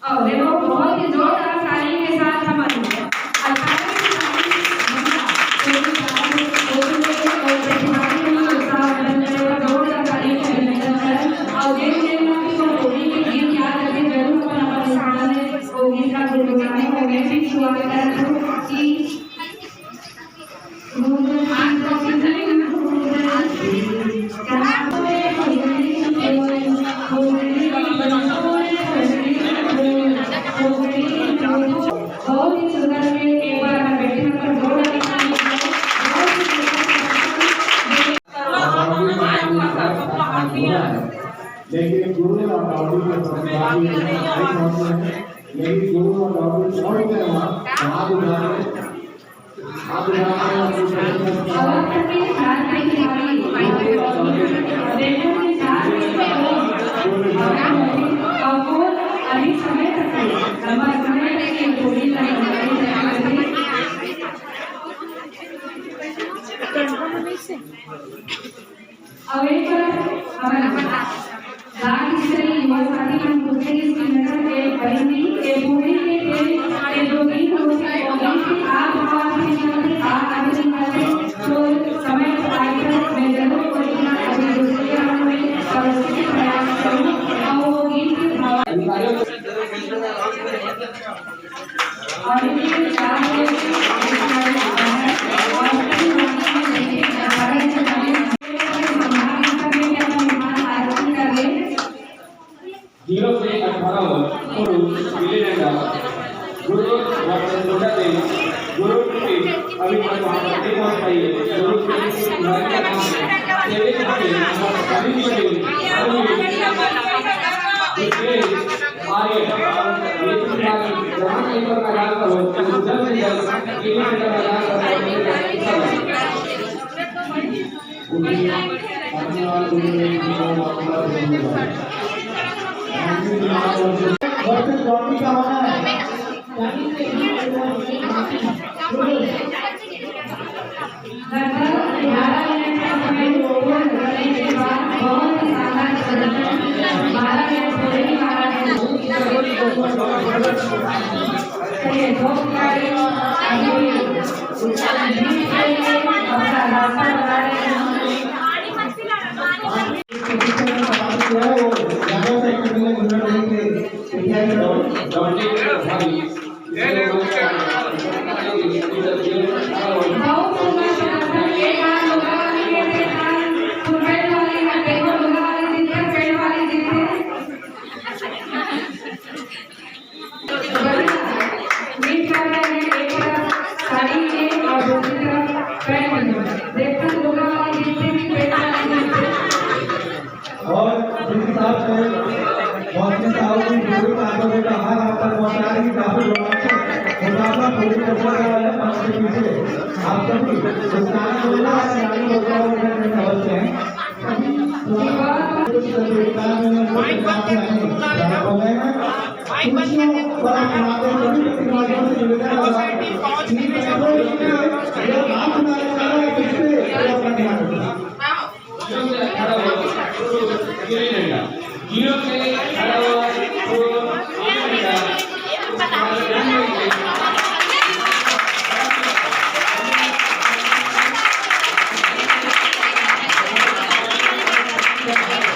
और देखो बहुत ही जोरदार ताली के साथ हम लेकिन गुरु और डॉक्टर के संस्कारी लेकिन गुरु और डॉक्टर छोड़ के वहाँ हाथ उठाए जीरो से 18 गुरु विजयनगर गुरु डॉक्टर गुरु की अभी तक वहाँ पर चाहिए गुरु की आगे जहाँ कहीं पर लगा करो जल्द से जल्द किलोमीटर लगा Thank you.